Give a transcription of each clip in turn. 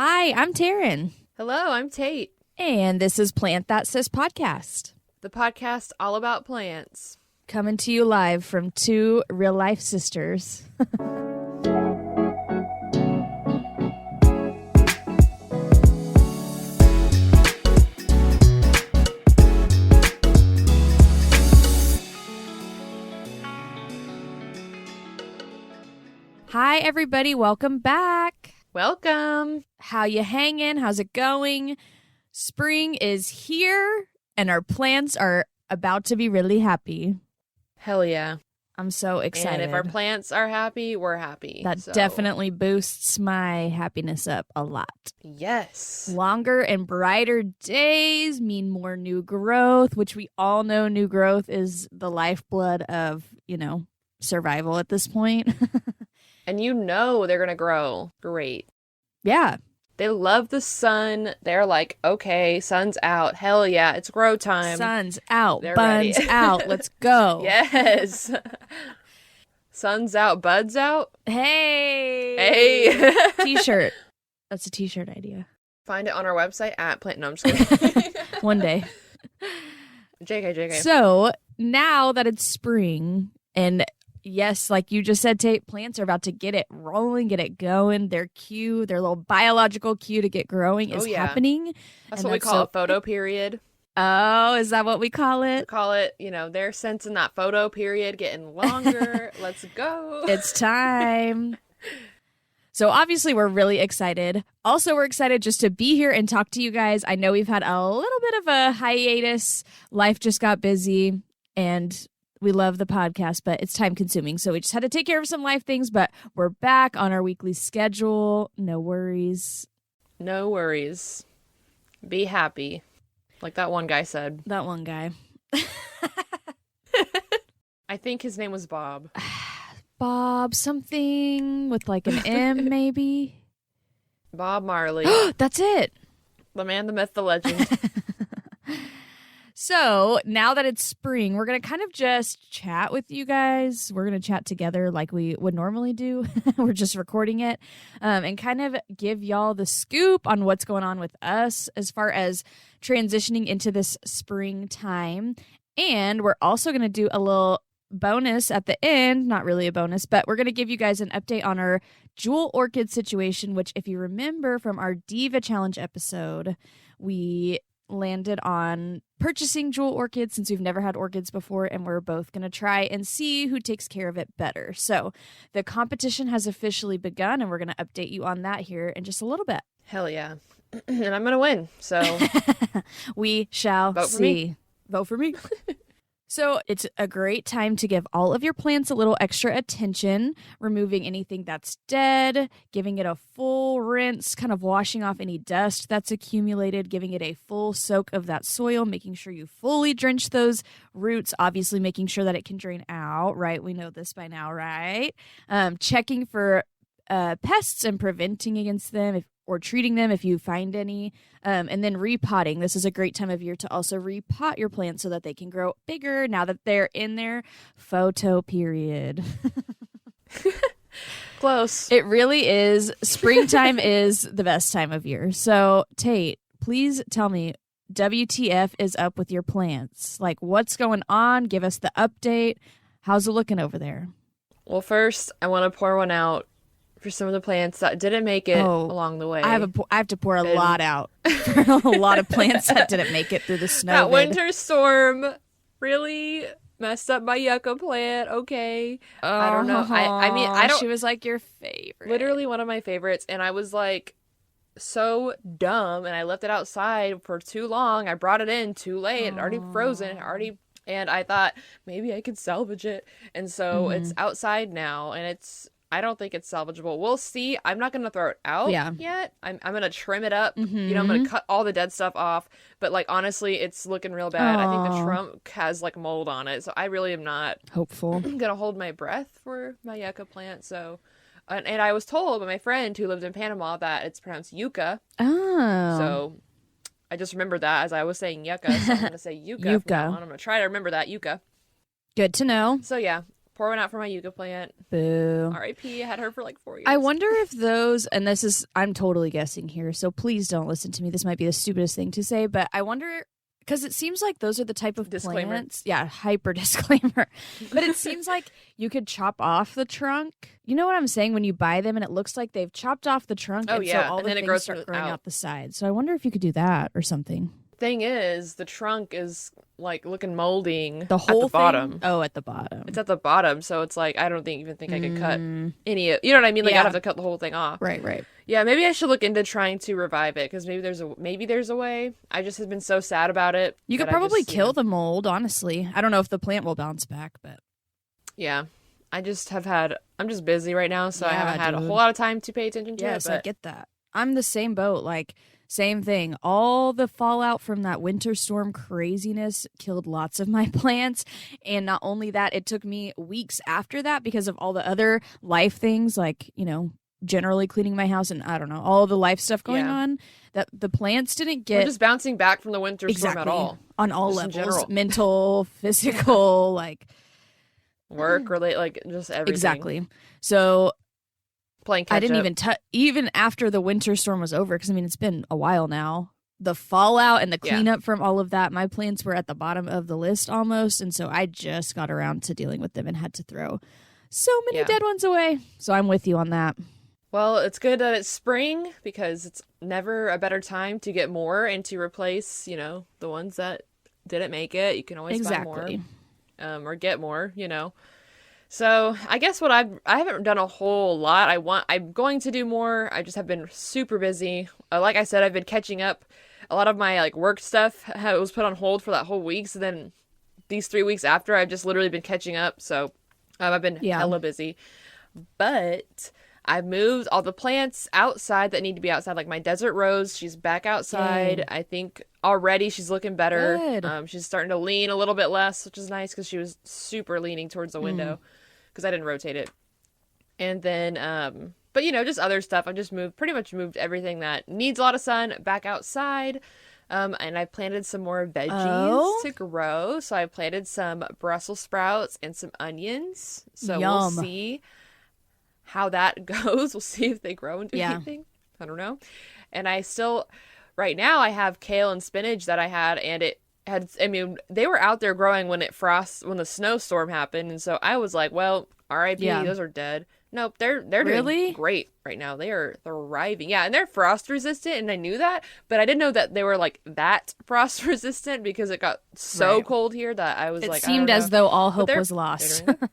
Hi, I'm Taryn. Hello, I'm Tate. And this is Plant That Sis podcast. The podcast all about plants. Coming to you live from two real-life sisters. Hi, everybody. Welcome back. Welcome. How you hanging? How's it going? Spring is here, and our plants are about to be really happy. Hell yeah. I'm so excited. And if our plants are happy, we're happy. That definitely boosts my happiness up a lot. Yes. Longer and brighter days mean more new growth, which we all know new growth is the lifeblood of, survival at this point. And you know they're going to grow great. Yeah. They love the sun. They're like, okay, sun's out. Hell yeah, it's grow time. Sun's out, They're buns ready. out. Let's go. Yes. Sun's out, buds out. Hey. Hey. T-shirt. That's a t-shirt idea. Find it on our website at Plant. No, I'm just kidding. One day. JK. So now that it's spring and yes, like you just said, Tate, plants are about to get it rolling, get it going. Their cue, their little biological cue to get growing is happening. That's what we call a photo period. Oh, is that what we call it? We call it, they're sensing that photo period getting longer. Let's go. It's time. So obviously we're really excited. Also, we're excited just to be here and talk to you guys. I know we've had a little bit of a hiatus. Life just got busy and we love the podcast, but it's time consuming. So we just had to take care of some life things, but we're back on our weekly schedule. No worries. No worries. Be happy. Like that one guy said. That one guy. I think his name was Bob. Bob something with like an M maybe. Bob Marley. That's it. The man, the myth, the legend. So now that it's spring, we're going to kind of just chat with you guys. We're going to chat together like we would normally do. We're just recording it and kind of give y'all the scoop on what's going on with us as far as transitioning into this springtime. And we're also going to do a little bonus at the end, not really a bonus, but we're going to give you guys an update on our Jewel Orchid situation, which if you remember from our Diva Challenge episode, we landed on purchasing Jewel Orchids since we've never had orchids before, and we're both going to try and see who takes care of it better. So the competition has officially begun, and we're going to update you on that here in just a little bit. Hell yeah. And I'm going to win, so we shall vote see. For me. Vote for me. So it's a great time to give all of your plants a little extra attention, removing anything that's dead, giving it a full rinse, kind of washing off any dust that's accumulated, giving it a full soak of that soil, making sure you fully drench those roots, obviously making sure that it can drain out, right? We know this by now, right? Checking for pests and preventing against them or treating them if you find any, and then repotting. This is a great time of year to also repot your plants so that they can grow bigger now that they're in their photo period. Close. It really is. Springtime is the best time of year. So, Tate, please tell me, WTF is up with your plants? Like, what's going on? Give us the update. How's it looking over there? Well, first, I want to pour one out for some of the plants that didn't make it along the way. I have to pour a lot out for a lot of plants that didn't make it through the snow. That winter storm really messed up my yucca plant. Okay. I don't know. I don't. She was like your favorite. Literally one of my favorites. And I was like so dumb. And I left it outside for too long. I brought it in too late. It already frozen. And I thought maybe I could salvage it. And so it's outside now. And I don't think it's salvageable. We'll see. I'm not going to throw it out yet. I'm going to trim it up. I'm going to cut all the dead stuff off. But, honestly, it's looking real bad. I think the trunk has, mold on it. So I really am not hopeful. going to hold my breath for my yucca plant. So, and I was told by my friend who lived in Panama that it's pronounced Yucca. Oh. So I just remembered that as I was saying yucca. So I'm going to say Yucca. Yucca. I'm going to try to remember that, Yucca. Good to know. So, yeah. Pour one out for my Yucca plant. Boo. R.I.P. I had her for like 4 years. I wonder if those, and this is, I'm totally guessing here, so please don't listen to me. This might be the stupidest thing to say, but I wonder, because it seems like those are the type of Disclaimer. plants. Yeah, hyper disclaimer. But it seems like you could chop off the trunk. You know what I'm saying? When you buy them and it looks like they've chopped off the trunk. Oh, and yeah. So all And the then it things grows start growing out. out the side. So I wonder if you could do that or something. Thing is, the trunk is like looking molding The whole at the bottom. thing? Oh, at the bottom. It's at the bottom, so it's like I don't even think I can cut any. You know what I mean? Like Yeah. I'd have to cut the whole thing off. Right. Yeah, maybe I should look into trying to revive it because maybe there's a way. I just have been so sad about it. You could that I probably just, kill the mold, honestly. I don't know if the plant will bounce back, but Yeah, I'm just busy right now, so I Yeah, haven't had a dude. whole lot of time to pay attention to yes, it. I But get that. I'm the same boat. Like, same thing. All the fallout from that winter storm craziness killed lots of my plants. And not only that, it took me weeks after that because of all the other life things, like, you know, generally cleaning my house and I don't know, all the life stuff going Yeah. on, that the plants didn't we're get just bouncing back from the winter exactly storm at all. on all Just in levels, general. mental, physical, like Work relate, like just everything. exactly. So Playing catch I didn't up. even touch, even after the winter storm was over, because I mean, it's been a while now. The fallout and the Yeah. cleanup from all of that, my plants were at the bottom of the list almost. And so I just got around to dealing with them and had to throw so many Yeah. dead ones away. So I'm with you on that. Well, it's good that it's spring because it's never a better time to get more and to replace, you know, the ones that didn't make it. You can always buy Exactly. more, or get more, you know. So I guess I haven't done a whole lot. I'm going to do more. I just have been super busy. Like I said, I've been catching up. A lot of my like work stuff was put on hold for that whole week. So then these 3 weeks after, I've just literally been catching up. So I've been Yeah. hella busy. But I've moved all the plants outside that need to be outside. Like my desert rose, she's back outside. Yay. I think already she's looking better. Good. She's starting to lean a little bit less, which is nice because she was super leaning towards the window because I didn't rotate it. And then, but you know, just other stuff. I just pretty much moved everything that needs a lot of sun back outside. And I planted some more veggies to grow. So I planted some Brussels sprouts and some onions. So Yum. we'll see how that goes. We'll see if they grow into Yeah. anything. I don't know. And right now I have kale and spinach that I had, and they were out there growing when the snowstorm happened. And so I was like, well, RIP, Yeah. those are dead. Nope, they're Really? doing great right now. They are thriving. Yeah, and they're frost resistant, and I knew that, but I didn't know that they were like that frost resistant because it got so Right. cold here that I was It like, seemed I don't as know. though all But hope they're- was lost. they're doing it.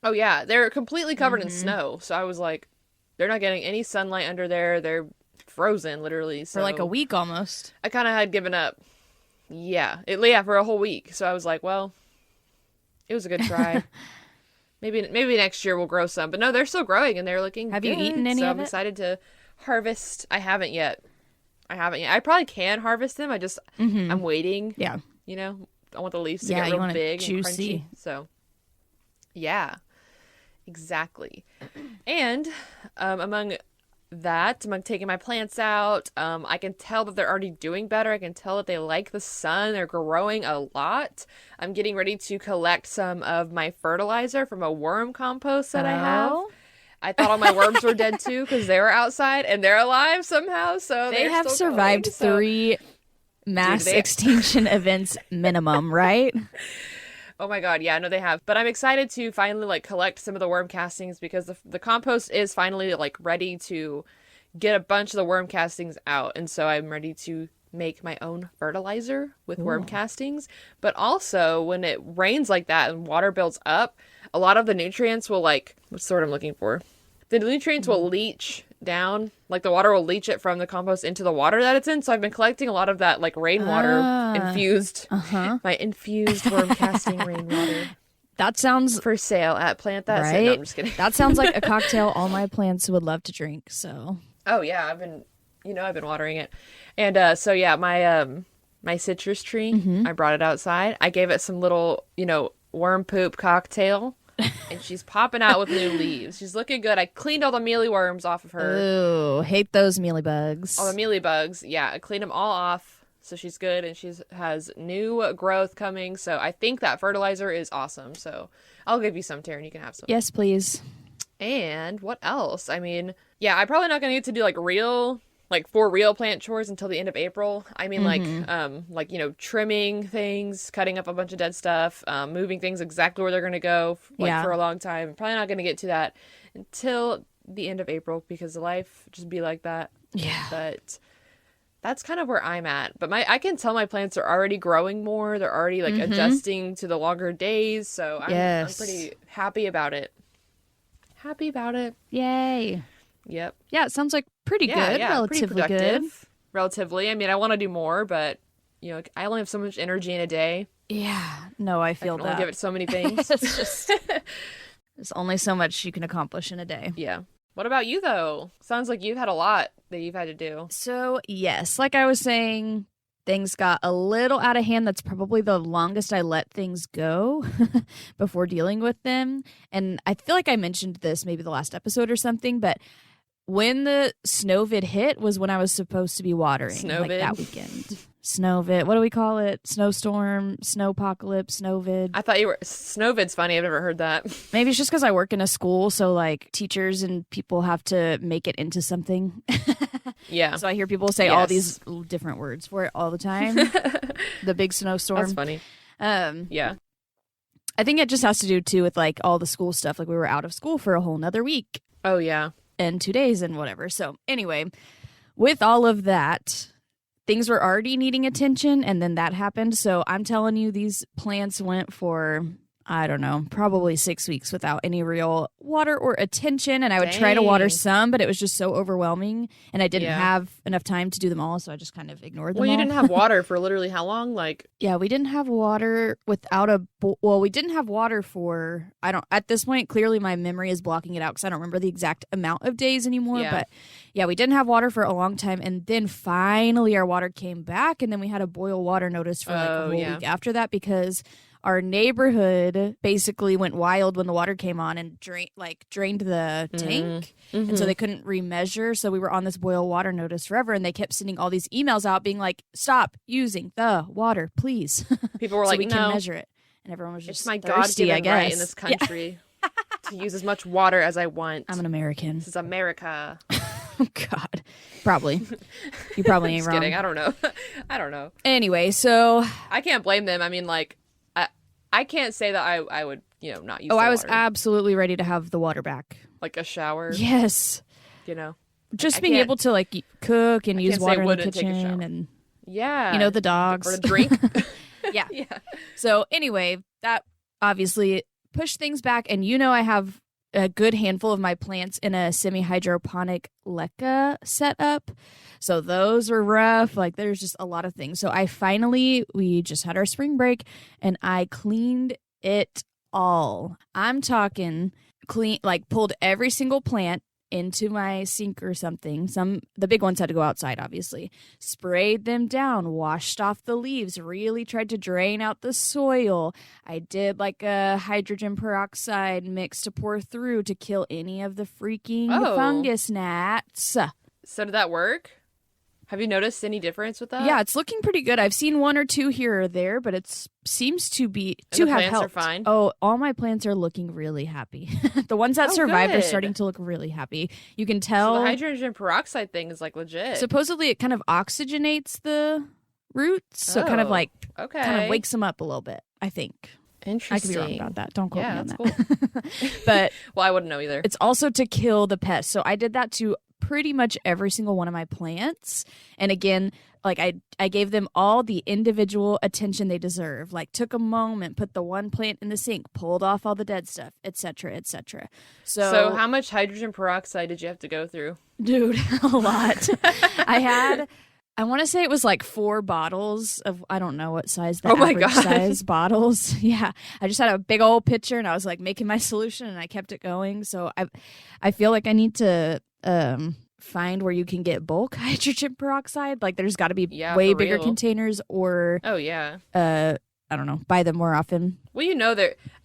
Oh yeah, they're completely covered in Mhm. snow. So I was like, they're not getting any sunlight under there. They're frozen literally. So For like a week almost. I kind of had given up. Yeah, for a whole week. So I was like, well, it was a good try. Maybe next year we'll grow some. But no, they're still growing and they're looking Have you good. eaten any so of I'm it? excited to harvest. I haven't yet. I probably can harvest them. I'm waiting. Yeah. You know, I want the leaves to Yeah, get you real want it big juicy. and crunchy. So, yeah, exactly. And among taking my plants out, I can tell that they're already doing better. I can tell that they like the sun. They're growing a lot. I'm getting ready to collect some of my fertilizer from a worm compost that I have. Oh. I thought all my worms were dead too because they were outside and they're alive somehow. So They they're have still survived going, so- 3 mass Dude, they- extinction events minimum, right? Oh my god, yeah, no, they have. But I'm excited to finally like collect some of the worm castings because the compost is finally like ready to get a bunch of the worm castings out, and so I'm ready to make my own fertilizer with worm castings. But also, when it rains like that and water builds up, a lot of the nutrients will what's the word I'm looking for? The nutrients will leach down, like the water will leach it from the compost into the water that it's in. So I've been collecting a lot of that like rainwater infused, my infused worm casting rainwater That sounds for sale at Plant That. right. No, I'm just kidding. That sounds like a cocktail all my plants would love to drink. So Oh yeah, I've been watering it, and so yeah, my citrus tree, I brought it outside. I gave it some little worm poop cocktail, and she's popping out with new leaves. She's looking good. I cleaned all the mealyworms off of her. ooh, hate those mealybugs. All the mealybugs, yeah, I cleaned them all off. so she's good, and has new growth coming. So I think that fertilizer is awesome. So I'll give you some, Taryn. You can have some. Yes, please. And what else? I mean, yeah, I'm probably not gonna get to do for real plant chores until the end of April. I mean, trimming things, cutting up a bunch of dead stuff, moving things exactly where they're gonna go, for a long time. Probably not gonna get to that until the end of April because life just be like that. Yeah. But that's kind of where I'm at. But I can tell my plants are already growing more. They're already adjusting to the longer days. So I'm pretty happy about it. Happy about it. Yay. Yep. Yeah, it sounds like pretty good. Relatively pretty productive. good. Relatively. I mean, I want to do more, but I only have so much energy in a day. Yeah. No, I feel I can that. only give it so many things. It's just there's only so much you can accomplish in a day. Yeah. What about you, though? Sounds like you've had a lot that you've had to do. So, yes, like I was saying, things got a little out of hand. That's probably the longest I let things go before dealing with them. And I feel like I mentioned this maybe the last episode or something, but when the snowvid hit was when I was supposed to be watering. Snowvid? Like that weekend. Snowvid. What do we call it? Snowstorm, snowpocalypse, snowvid. I thought you were... Snowvid's funny. I've never heard that. Maybe it's just because I work in a school, so like teachers and people have to make it into something. Yeah. So I hear people say all these different words for it all the time. The big snowstorm. That's funny. Yeah. I think it just has to do too with like all the school stuff. Like we were out of school for a whole nother week. Oh, yeah. And 2 days and whatever. So anyway, with all of that, things were already needing attention and then that happened. So I'm telling you, these plants went for, I don't know, probably 6 weeks without any real water or attention. And I would try to water some, but it was just so overwhelming. And I didn't have enough time to do them all. So I just kind of ignored them all. Well, you didn't have water for literally how long? Yeah, we didn't have water without we didn't have water for, at this point, clearly my memory is blocking it out because I don't remember the exact amount of days anymore. Yeah. But yeah, we didn't have water for a long time. And then finally our water came back. And then we had a boil water notice for like a whole week after that because our neighborhood basically went wild when the water came on and drained the tank. Mm-hmm. And so they couldn't remeasure. So we were on this boil water notice forever. And they kept sending all these emails out being like, stop using the water, please. People were so like, we no. can measure it. And everyone was just it's my thirsty, God-given I guess. right in this country to use as much water as I want. I'm an American. This is America. Oh, God. Probably. You probably ain't Just wrong. kidding. I don't know. I don't know. Anyway, so I can't blame them. I mean, like, I can't say that I would, not use the I was water. absolutely ready to have the water back. Like a shower. Yes. Just being able to, like, cook and use water in the kitchen and, the dogs. Or to drink. Yeah. So, anyway, that obviously pushed things back. And I have a good handful of my plants in a semi-hydroponic leca setup. So those were rough. Like there's just a lot of things. So we just had our spring break and I cleaned it all. I'm talking pulled every single plant into my sink or something. The big ones had to go outside, obviously. Sprayed them down, washed off the leaves, really tried to drain out the soil. I did like a hydrogen peroxide mix to pour through to kill any of the freaking fungus gnats. So did that work? Have you noticed any difference with that? Yeah, it's looking pretty good. I've seen one or two here or there, but it seems to have plants helped. Are fine? Oh, all my plants are looking really happy. The ones that survived are starting to look really happy. You can tell. So the hydrogen peroxide thing is like legit. Supposedly, it kind of oxygenates the roots, so it kind of wakes them up a little bit. I think. Interesting. I could be wrong about that. Don't quote me on that. Cool. But well, I wouldn't know either. It's also to kill the pests. So I did that to pretty much every single one of my plants. And again, like I gave them all the individual attention they deserve. Like took a moment, put the one plant in the sink, pulled off all the dead stuff, etc., etc. So how much hydrogen peroxide did you have to go through? Dude, a lot. I want to say it was like 4 bottles of, I don't know what size, the average size bottles. Yeah. I just had a big old pitcher and I was like making my solution and I kept it going. So I feel like I need to find where you can get bulk hydrogen peroxide. Like there's got to be way bigger containers or I don't know, buy them more often. Well,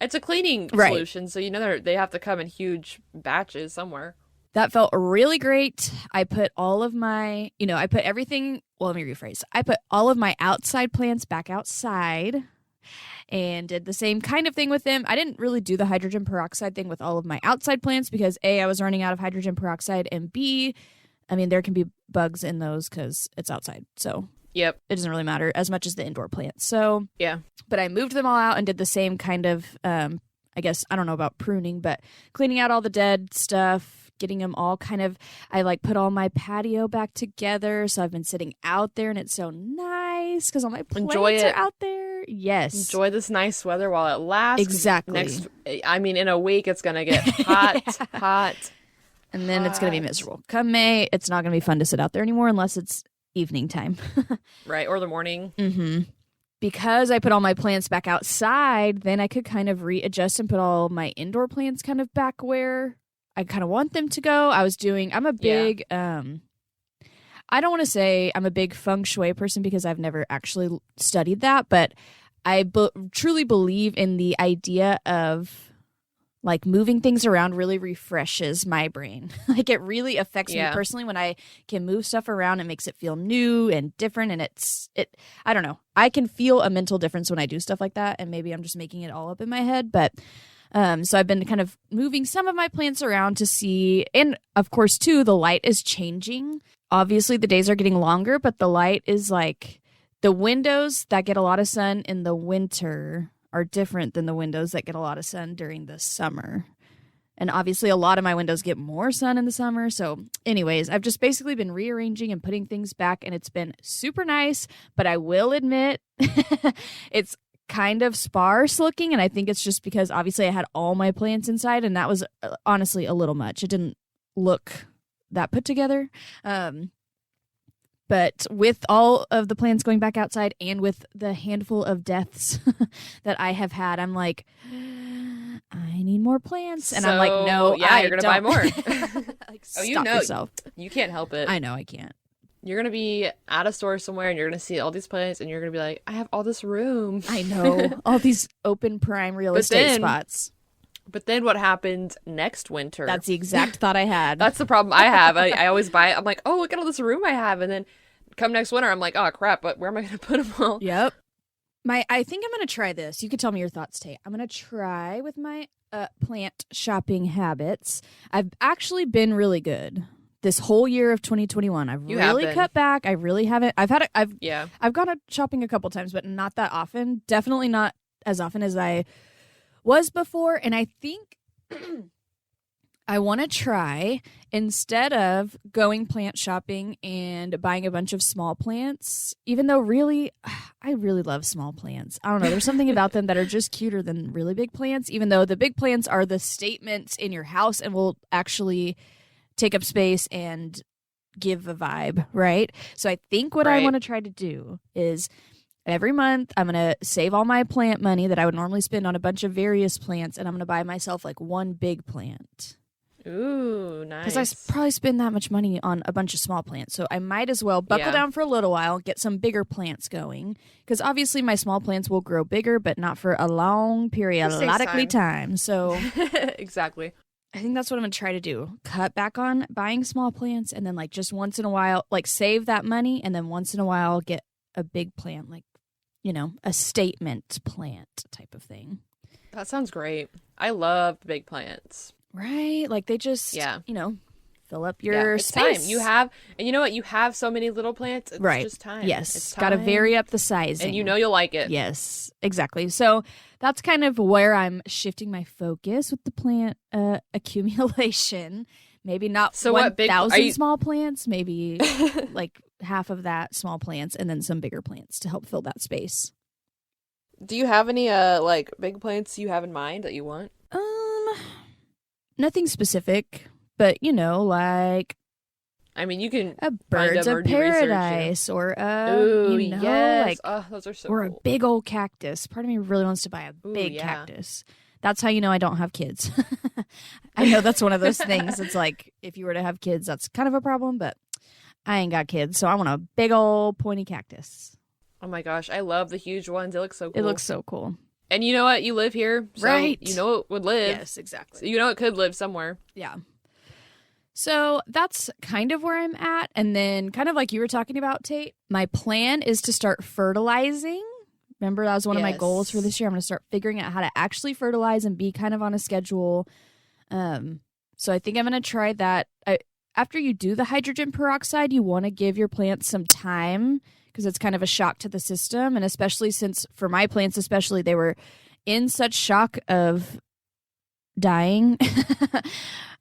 it's a cleaning solution, so they have to come in huge batches somewhere. that felt really great. I put all of my, I put everything, well, let me rephrase. I put all of my outside plants back outside and did the same kind of thing with them. I didn't really do the hydrogen peroxide thing with all of my outside plants because A, I was running out of hydrogen peroxide, and B, I mean, there can be bugs in those because it's outside. So yep, it doesn't really matter as much as the indoor plants. So yeah, but I moved them all out and did the same kind of, I guess, I don't know about pruning, but cleaning out all the dead stuff, getting them all kind of, I like put all my patio back together. So I've been sitting out there and it's so nice because all my plants are out there. Yes. Enjoy this nice weather while it lasts. Exactly. In a week it's going to get hot, hot. And then it's going to be miserable. Come May, it's not going to be fun to sit out there anymore unless it's evening time. Right, or the morning. Mm-hmm. Because I put all my plants back outside, then I could kind of readjust and put all my indoor plants kind of back where I kind of want them to go. I'm a big, I don't want to say I'm a big feng shui person because I've never actually studied that, but I truly believe in the idea of like moving things around really refreshes my brain. Like it really affects me personally when I can move stuff around. It makes it feel new and different. And I don't know. I can feel a mental difference when I do stuff like that. And maybe I'm just making it all up in my head. But so I've been kind of moving some of my plants around to see. And of course, too, the light is changing. Obviously, the days are getting longer, but the light is like the windows that get a lot of sun in the winter are different than the windows that get a lot of sun during the summer. And obviously a lot of my windows get more sun in the summer. So anyways, I've just basically been rearranging and putting things back and it's been super nice, but I will admit it's kind of sparse looking. And I think it's just because obviously I had all my plants inside and that was honestly a little much. It didn't look that put together. But with all of the plants going back outside and with the handful of deaths that I have had, I'm like, I need more plants. And I'm like, no, you're going to buy more. Like, stop yourself. You can't help it. I know I can't. You're going to be at a store somewhere and you're going to see all these plants and you're going to be like, I have all this room. I know. All these open prime real estate spots. But then what happened next winter? That's the exact thought I had. That's the problem I have. I always buy it. I'm like, oh, look at all this room I have. And then come next winter, I'm like, oh, crap, but where am I going to put them all? Yep. I think I'm going to try this. You could tell me your thoughts, Tay. I'm going to try with my plant shopping habits. I've actually been really good this whole year of 2021. I've really cut back. I really haven't. I've gone out shopping a couple times, but not that often. Definitely not as often as I was before. And I think I want to try, instead of going plant shopping and buying a bunch of small plants, even though really, I really love small plants. I don't know. There's something about them that are just cuter than really big plants, even though the big plants are the statements in your house and will actually take up space and give a vibe, right? So I think what I want to try to do is every month, I'm going to save all my plant money that I would normally spend on a bunch of various plants, and I'm going to buy myself like one big plant. Ooh, nice. Because I probably spend that much money on a bunch of small plants. So I might as well buckle down for a little while, get some bigger plants going. Because obviously my small plants will grow bigger, but not for a long periodically time. So exactly. I think that's what I'm going to try to do. Cut back on buying small plants, and then like just once in a while, like save that money, and then once in a while get a big plant, like, a statement plant type of thing. That sounds great. I love big plants. Right? Like they just, fill up your space. Time. You have, and you know what? You have so many little plants. It's just time. Yes. It's got to vary up the sizing. And you'll like it. Yes, exactly. So that's kind of where I'm shifting my focus with the plant accumulation. Maybe not 1,000 small plants, maybe like half of that small plants and then some bigger plants to help fill that space. Do you have any big plants you have in mind that you want? Nothing specific, but like I mean, you can a birds of paradise or a those are so or cool. A big old cactus. Part of me really wants to buy a big cactus. That's how you know I don't have kids. I know that's one of those things. It's like if you were to have kids, that's kind of a problem, but I ain't got kids, so I want a big old pointy cactus. Oh my gosh, I love the huge ones. It looks so cool. It looks so cool. And you know what? You live here, so right? You know it would live. Yes, exactly. So you know it could live somewhere. Yeah. So that's kind of where I'm at. And then kind of like you were talking about, Tate, my plan is to start fertilizing. Remember, that was one of my goals for this year. I'm going to start figuring out how to actually fertilize and be kind of on a schedule. So I think I'm going to try that. After you do the hydrogen peroxide, you want to give your plants some time because it's kind of a shock to the system. And especially since, for my plants especially, they were in such shock of dying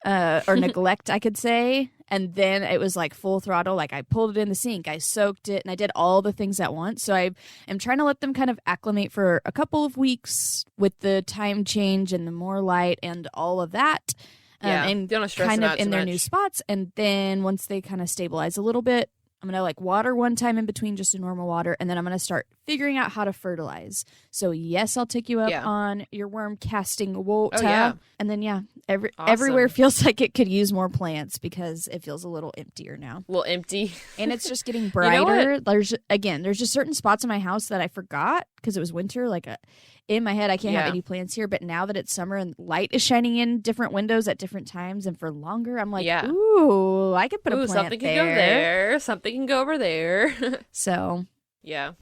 or neglect, I could say. And then it was like full throttle. Like I pulled it in the sink, I soaked it, and I did all the things at once. So I am trying to let them kind of acclimate for a couple of weeks with the time change and the more light and all of that. And don't stress kind them of out in too their much. new spots. And then once they kind of stabilize a little bit, I'm going to like water one time in between, just a normal water. And then I'm going to start figuring out how to fertilize. So yes, I'll take you up on your worm casting water. Oh, yeah. And then, Awesome. everywhere feels like it could use more plants because it feels a little emptier now. A little empty. And it's just getting brighter. You know what? There's just certain spots in my house that I forgot because it was winter. Like in my head, I can't have any plants here. But now that it's summer and light is shining in different windows at different times and for longer, I'm like, ooh, I could put a plant something there. can go there. Something can go over there. So, yeah.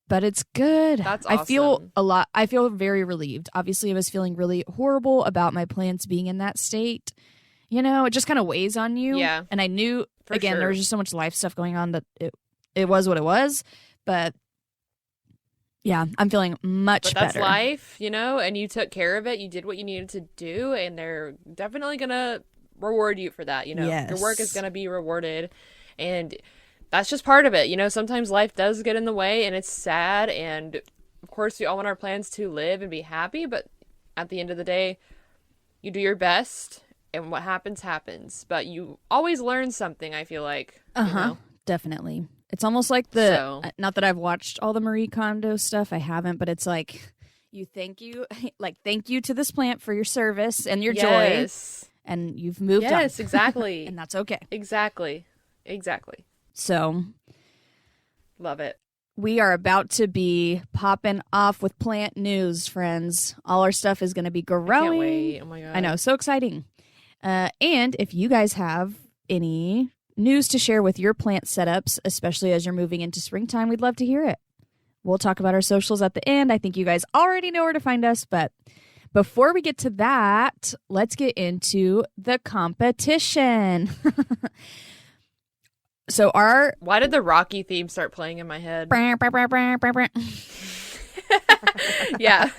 But it's good. That's awesome. I feel very relieved. Obviously, I was feeling really horrible about my plants being in that state. You know, it just kind of weighs on you. Yeah. And I knew, For again, sure. there was just so much life stuff going on that it was what it was. But yeah, I'm feeling much better. But that's life, you know, and you took care of it. You did what you needed to do, and they're definitely going to reward you for that, you know. Yes. Your work is going to be rewarded, and that's just part of it. You know, sometimes life does get in the way, and it's sad, and of course we all want our plans to live and be happy, but at the end of the day, you do your best, and what happens, happens. But you always learn something, I feel like. You know? Definitely. It's almost like not that I've watched all the Marie Kondo stuff, I haven't, but it's like thank you to this plant for your service and your joy, and you've moved on. Yes, exactly. And that's okay. Exactly. So, love it. we are about to be popping off with plant news, friends. All our stuff is going to be growing. I can't wait. Oh my God. I know, so exciting. And if you guys have any news to share with your plant setups, especially as you're moving into springtime, we'd love to hear it. We'll talk about our socials at the end. I think you guys already know where to find us, but before we get to that, let's get into the competition. So why did the Rocky theme start playing in my head? Yeah.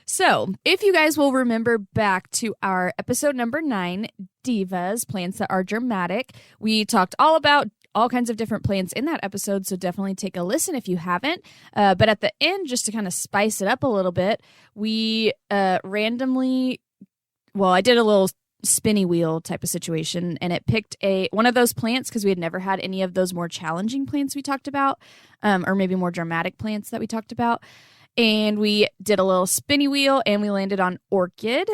So, if you guys will remember back to our episode number 9, Divas, Plants That Are Dramatic, we talked all about all kinds of different plants in that episode, so definitely take a listen if you haven't. But at the end, just to kind of spice it up a little bit, we randomly, I did a little spinny wheel type of situation, and it picked one of those plants because we had never had any of those more challenging plants we talked about, or maybe more dramatic plants that we talked about. And we did a little spinny wheel, and we landed on Orchid.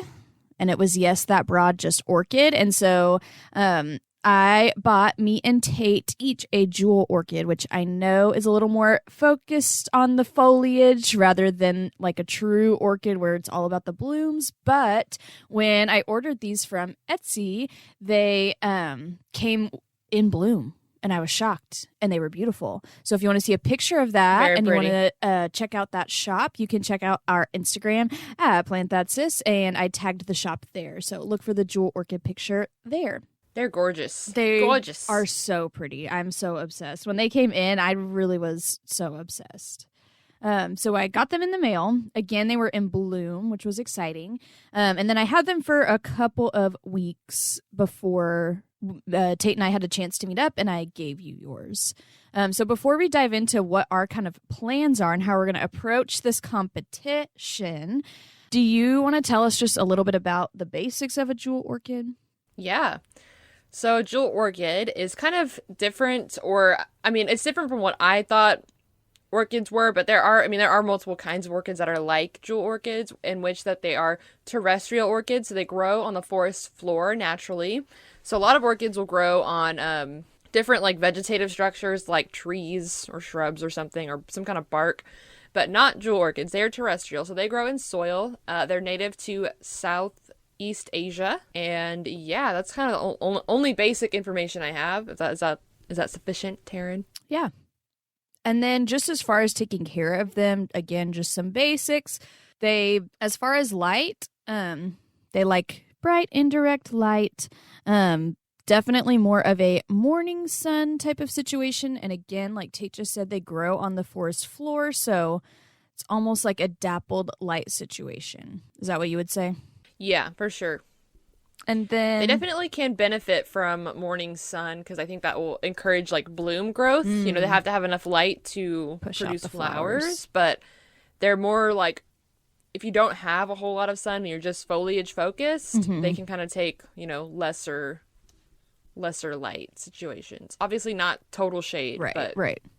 And it was, yes, that broad, just Orchid. And so I bought me and Tate each a Jewel Orchid, which I know is a little more focused on the foliage rather than like a true orchid where it's all about the blooms. But when I ordered these from Etsy, they came in bloom. And I was shocked, and they were beautiful. So if you want to see a picture of that Very and pretty. you want to check out that shop, you can check out our Instagram at Plant That Sis, and I tagged the shop there. So look for the Jewel Orchid picture there. They're gorgeous. They gorgeous. are so pretty. I'm so obsessed. When they came in, I really was so obsessed. So I got them in the mail. Again, they were in bloom, which was exciting. And then I had them for a couple of weeks before Tate and I had a chance to meet up, and I gave you yours. So before we dive into what our kind of plans are and how we're going to approach this competition, do you want to tell us just a little bit about the basics of a Jewel Orchid? Yeah. So Jewel Orchid is kind of different, it's different from what I thought orchids were, but there are multiple kinds of orchids that are like Jewel Orchids, in which that they are terrestrial orchids, so they grow on the forest floor naturally. So a lot of orchids will grow on different like vegetative structures like trees or shrubs or something, or some kind of bark, but not Jewel Orchids. They are terrestrial, so they grow in soil. They're native to Southeast East Asia. And yeah, that's kind of the only basic information I have. Is that sufficient, Taryn? Yeah. And then just as far as taking care of them, again, just some basics. As far as light, they like bright, indirect light. Definitely more of a morning sun type of situation. And again, like Tate just said, they grow on the forest floor. So it's almost like a dappled light situation. Is that what you would say? Yeah, for sure. And then they definitely can benefit from morning sun because I think that will encourage like bloom growth. You know, they have to have enough light to produce flowers, but they're more like if you don't have a whole lot of sun and you're just foliage focused, they can kind of take, you know, lesser light situations. Obviously not total shade, but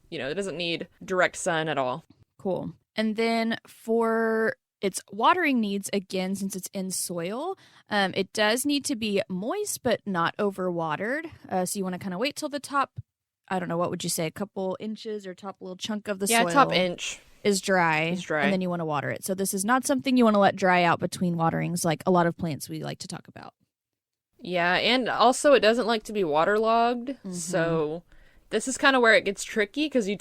you know, it doesn't need direct sun at all. Cool. And then for its watering needs, again, since it's in soil, it does need to be moist but not overwatered. So you want to kind of wait till the top, I don't know, what would you say, a couple inches or top little chunk of the soil? Yeah, top inch. Is dry, and then you want to water it. So this is not something you want to let dry out between waterings like a lot of plants we like to talk about. Yeah, and also it doesn't like to be waterlogged, so this is kind of where it gets tricky because you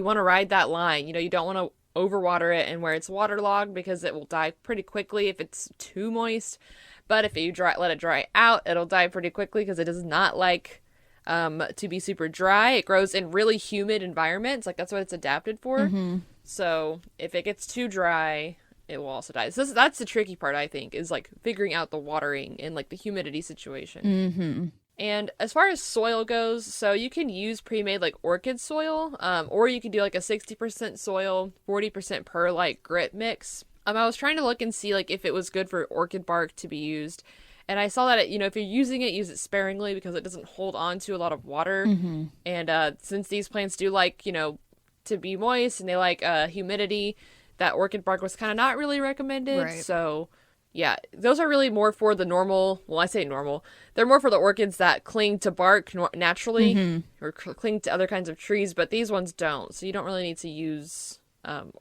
want to ride that line. You know, you don't want to overwater it and where it's waterlogged because it will die pretty quickly if it's too moist. But if you let it dry out, it'll die pretty quickly because it does not like to be super dry. It grows in really humid environments, like that's what it's adapted for. So if it gets too dry, it will also die. So that's the tricky part, I think, is like figuring out the watering and like the humidity situation. And as far as soil goes, so you can use pre-made like orchid soil, or you can do like a 60% soil, 40% perlite grit mix. I was trying to look and see like if it was good for orchid bark to be used. And I saw that, if you're using it, use it sparingly because it doesn't hold on to a lot of water. And since these plants do like, to be moist and they like humidity, that orchid bark was kind of not really recommended. Right. So, yeah, those are really more for the normal. Well, I say normal. They're more for the orchids that cling to bark naturally or cling to other kinds of trees. But these ones don't. So you don't really need to use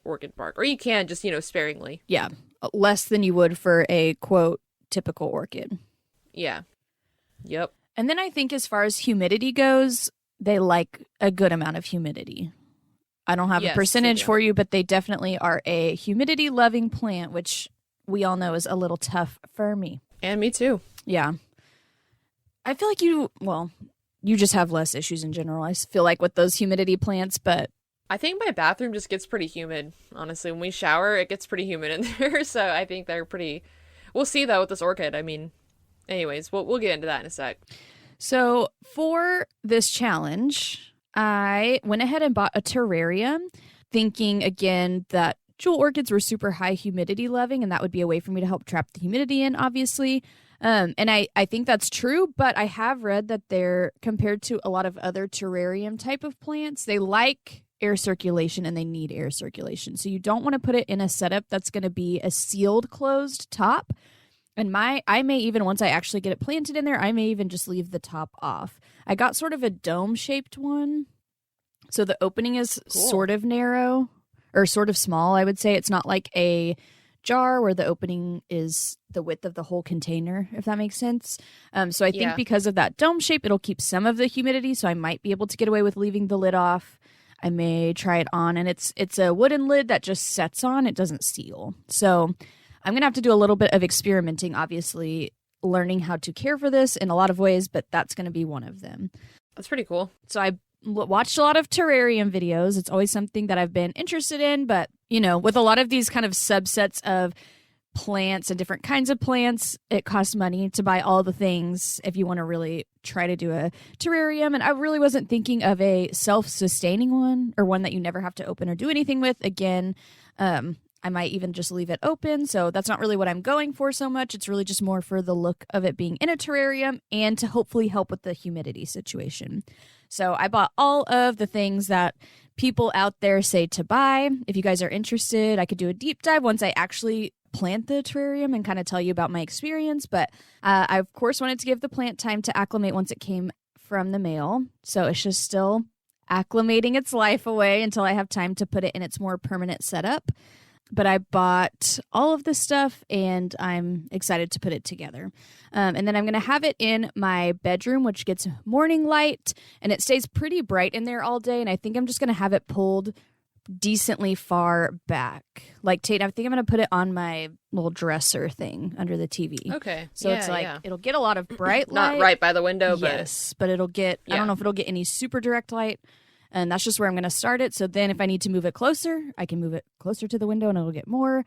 orchid bark. Or you can just, sparingly. Yeah. Less than you would for a, quote, typical orchid. Yeah. Yep. And then I think as far as humidity goes, they like a good amount of humidity. I don't have a percentage for you, but they definitely are a humidity-loving plant, which we all know is a little tough for me. And me too. Yeah. I feel like you just have less issues in general. I feel like with those humidity plants, but I think my bathroom just gets pretty humid, honestly. When we shower, it gets pretty humid in there, so I think they're pretty... We'll see, though, with this orchid. I mean, anyways, we'll get into that in a sec. So for this challenge, I went ahead and bought a terrarium, thinking, again, that jewel orchids were super high humidity loving, and that would be a way for me to help trap the humidity in, obviously. And I think that's true, but I have read that they're, compared to a lot of other terrarium type of plants, they like air circulation and they need air circulation. So you don't want to put it in a setup that's going to be a sealed closed top. And I may even, once I actually get it planted in there, I may even just leave the top off. I got sort of a dome-shaped one. So the opening is sort of narrow, or sort of small, I would say. It's not like a jar where the opening is the width of the whole container, if that makes sense. So I think because of that dome shape, it'll keep some of the humidity, so I might be able to get away with leaving the lid off. I may try it on, and it's a wooden lid that just sets on. It doesn't seal. So I'm going to have to do a little bit of experimenting, obviously, learning how to care for this in a lot of ways, but that's going to be one of them. That's pretty cool. So I watched a lot of terrarium videos. It's always something that I've been interested in, but, with a lot of these kind of subsets of plants and different kinds of plants, it costs money to buy all the things if you want to really try to do a terrarium. And I really wasn't thinking of a self-sustaining one or one that you never have to open or do anything with. Again, I might even just leave it open. So that's not really what I'm going for so much. It's really just more for the look of it being in a terrarium and to hopefully help with the humidity situation. So I bought all of the things that people out there say to buy. If you guys are interested, I could do a deep dive once I actually plant the terrarium and kind of tell you about my experience. But I, of course, wanted to give the plant time to acclimate once it came from the mail. So it's just still acclimating its life away until I have time to put it in its more permanent setup. But I bought all of this stuff, and I'm excited to put it together. And then I'm going to have it in my bedroom, which gets morning light, and it stays pretty bright in there all day. And I think I'm just going to have it pulled decently far back. Like, Tate, I think I'm going to put it on my little dresser thing under the TV. Okay. So it's like, it'll get a lot of bright light. Not right by the window, but... Yes, but it'll get, I don't know if it'll get any super direct light. And that's just where I'm going to start it. So then if I need to move it closer, I can move it closer to the window and it'll get more.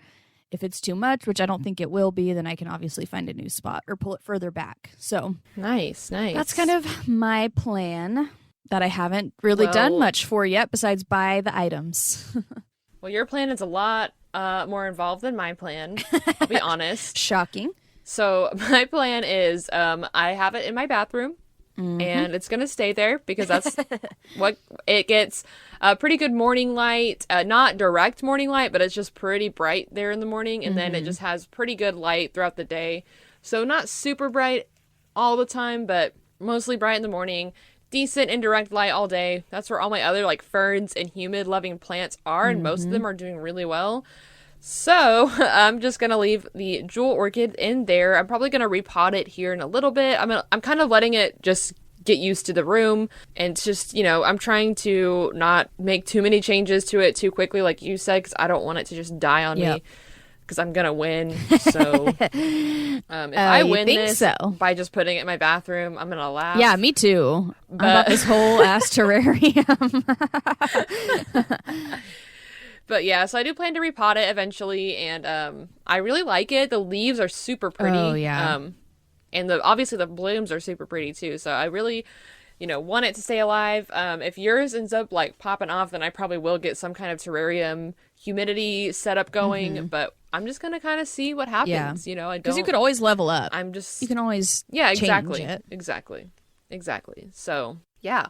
If it's too much, which I don't think it will be, then I can obviously find a new spot or pull it further back. So nice. That's kind of my plan that I haven't really done much for yet besides buy the items. Well, your plan is a lot more involved than my plan, I'll be honest. Shocking. So my plan is I have it in my bathroom. Mm-hmm. And it's going to stay there because that's what it gets. Pretty good morning light, not direct morning light, but it's just pretty bright there in the morning. And then it just has pretty good light throughout the day. So not super bright all the time, but mostly bright in the morning. Decent indirect light all day. That's where all my other like ferns and humid loving plants are. And most of them are doing really well. So I'm just going to leave the Jewel Orchid in there. I'm probably going to repot it here in a little bit. I'm kind of letting it just get used to the room. And just, you know, I'm trying to not make too many changes to it too quickly, like you said, because I don't want it to just die on me. Because I'm going to win. So if I win this by just putting it in my bathroom, I'm going to laugh. Yeah, me too. About this whole ass terrarium. But yeah, so I do plan to repot it eventually, and I really like it. The leaves are super pretty. Oh, yeah. And obviously the blooms are super pretty too. So I really, you know, want it to stay alive. If yours ends up like popping off, then I probably will get some kind of terrarium humidity setup going. But I'm just gonna kind of see what happens. You know, because you could always level up. You can always change it. Exactly. So yeah,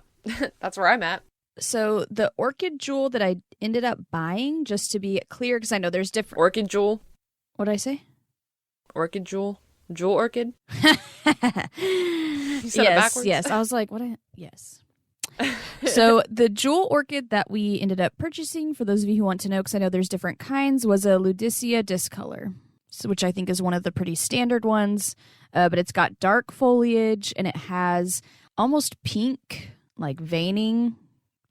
that's where I'm at. So the Orchid Jewel that I ended up buying, just to be clear, because I know there's different... Orchid Jewel? What did I say? Orchid Jewel? Jewel Orchid? You said it backwards? Yes. I was like, yes. So the Jewel Orchid that we ended up purchasing, for those of you who want to know, because I know there's different kinds, was a Ludicea discolor, which I think is one of the pretty standard ones. But it's got dark foliage, and it has almost pink, like veining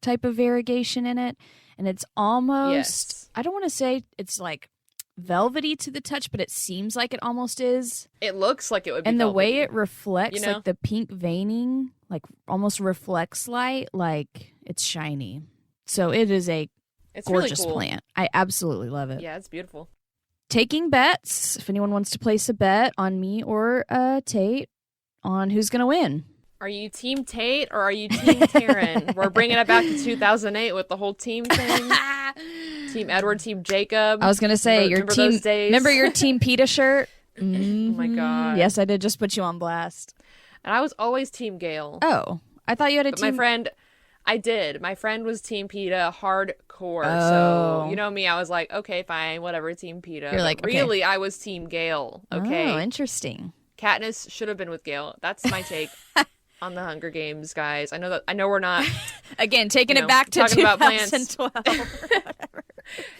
type of variegation in it, and it's almost I don't want to say it's like velvety to the touch, but it seems like it almost is. It looks like it would be, and the velvety, way it reflects, you know? like the pink veining, like almost reflects light, like it's shiny. So it is a gorgeous really cool plant. I absolutely love it. Yeah, it's beautiful. Taking bets, if anyone wants to place a bet on me or Tate on who's gonna win. Are you Team Tate or are you Team Taryn? We're bringing it back to 2008 with the whole team thing. Team Edward, Team Jacob. I was going to say, remember your Team PETA shirt? Mm-hmm. Oh my God. Yes, I did just put you on blast. And I was always Team Gale. Oh, I thought you had a team. My friend, I did. My friend was Team PETA hardcore. Oh. So, you know me, I was like, okay, fine, whatever, Team PETA. You're like, okay. Really, I was Team Gale. Okay. Oh, interesting. Katniss should have been with Gale. That's my take. On the Hunger Games, guys. I know we're not again taking it back to 2012.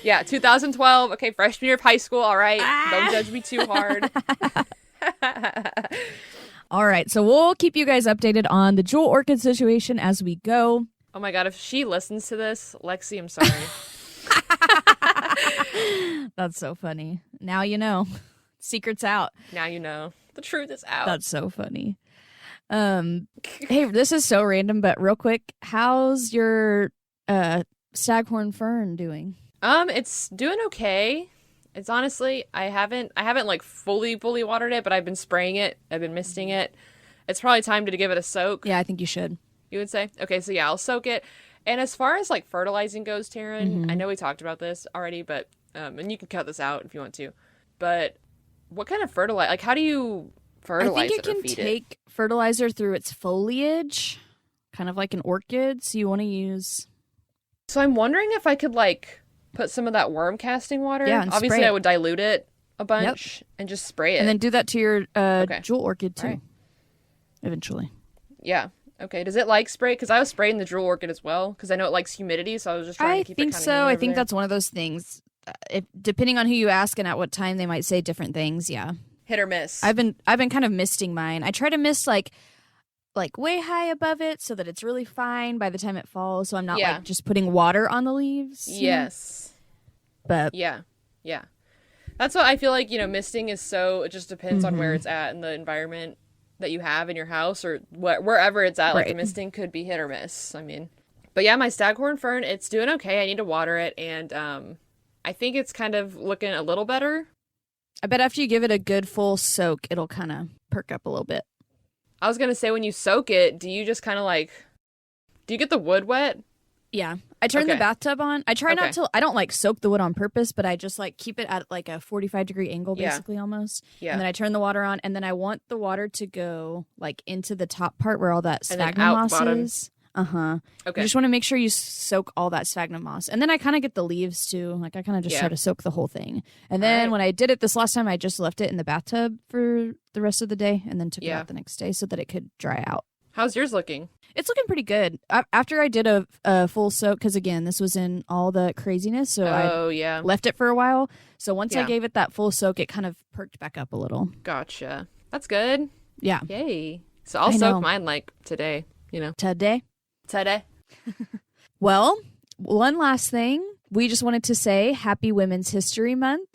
Yeah, 2012. Okay, freshman year of high school. All right, don't judge me too hard. All right, so we'll keep you guys updated on the Jewel Orchid situation as we go. Oh my God, if she listens to this, Lexi, I'm sorry. That's so funny. Now you know. Secret's out. Now you know. The truth is out. That's so funny. Hey, this is so random, but real quick, how's your staghorn fern doing? It's doing okay. It's honestly, I haven't like fully watered it, but I've been spraying it. I've been misting it. It's probably time to give it a soak. Yeah, I think you should. You would say? Okay, so yeah, I'll soak it. And as far as like fertilizing goes, Taryn, I know we talked about this already, but and you can cut this out if you want to. But what kind of fertilizer? Like, how do you fertilize I think you can take fertilizer through its foliage, kind of like an orchid. So you want to use. So I'm wondering if I could like put some of that worm casting water. Yeah, and obviously spray I would dilute it a bunch and just spray it, and then do that to your Jewel Orchid too. Right. Eventually. Yeah. Okay. Does it like spray? Because I was spraying the Jewel Orchid as well, because I know it likes humidity. So I was just trying to keep it kind of. I think so. I think that's one of those things depending on who you ask and at what time, they might say different things. Yeah. Hit or miss. I've been kind of misting mine. I try to mist like way high above it so that it's really fine by the time it falls. So I'm not like just putting water on the leaves. Yes. But yeah. That's what I feel like, misting is it just depends on where it's at in the environment that you have in your house or wherever it's at. Like the misting could be hit or miss. I mean, but yeah, my staghorn fern, it's doing okay. I need to water it. And I think it's kind of looking a little better. I bet after you give it a good full soak, it'll kind of perk up a little bit. I was going to say, when you soak it, do you just kind of do you get the wood wet? Yeah. I turn the bathtub on. I try not to, I don't like soak the wood on purpose, but I just like keep it at like a 45-degree angle, basically almost. Yeah. And then I turn the water on, and then I want the water to go like into the top part where all that sphagnum moss is. Okay. You just want to make sure you soak all that sphagnum moss. And then I kind of get the leaves too. Like I kind of just try to soak the whole thing. And then when I did it this last time, I just left it in the bathtub for the rest of the day and then took it out the next day so that it could dry out. How's yours looking? It's looking pretty good. After I did a full soak, because again, this was in all the craziness, so I left it for a while. So once I gave it that full soak, it kind of perked back up a little. Gotcha. That's good. Yeah. Yay. So I'll soak mine like today, Today. Well, one last thing. We just wanted to say Happy Women's History Month.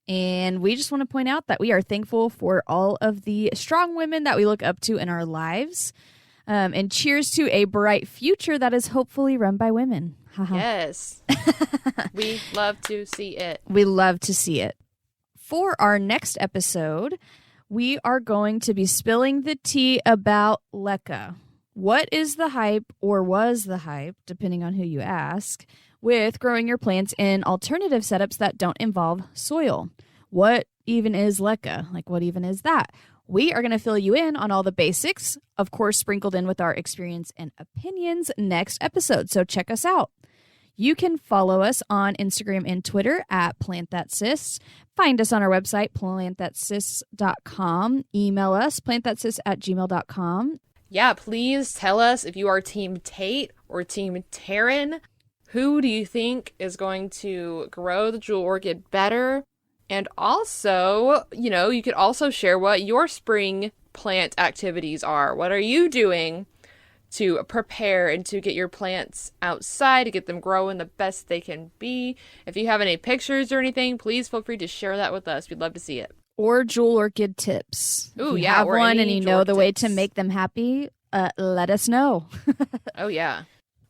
And we just want to point out that we are thankful for all of the strong women that we look up to in our lives. And cheers to a bright future that is hopefully run by women. Yes. We love to see it. We love to see it. For our next episode, we are going to be spilling the tea about leca. What is the hype, or was the hype, depending on who you ask, with growing your plants in alternative setups that don't involve soil? What even is leca? Like, what even is that? We are going to fill you in on all the basics, of course, sprinkled in with our experience and opinions next episode. So check us out. You can follow us on Instagram and Twitter at PlantThatCysts. Find us on our website, plantthatcysts.com. Email us, plantthatcysts@gmail.com. Yeah, please tell us if you are Team Tate or Team Taryn. Who do you think is going to grow the Jewel Orchid better? And also, you could also share what your spring plant activities are. What are you doing to prepare and to get your plants outside, to get them growing the best they can be? If you have any pictures or anything, please feel free to share that with us. We'd love to see it. Or Jewel Orchid tips. Ooh, if you have one and you know the way tips to make them happy, let us know. Oh, yeah.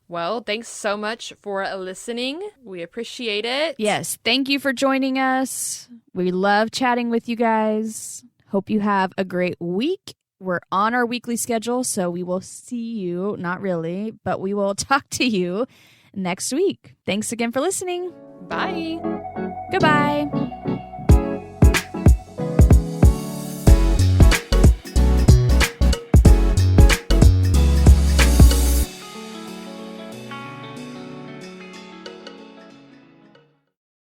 Well, thanks so much for listening. We appreciate it. Yes, thank you for joining us. We love chatting with you guys. Hope you have a great week. We're on our weekly schedule, so we will see you, not really, but we will talk to you next week. Thanks again for listening. Bye. Goodbye.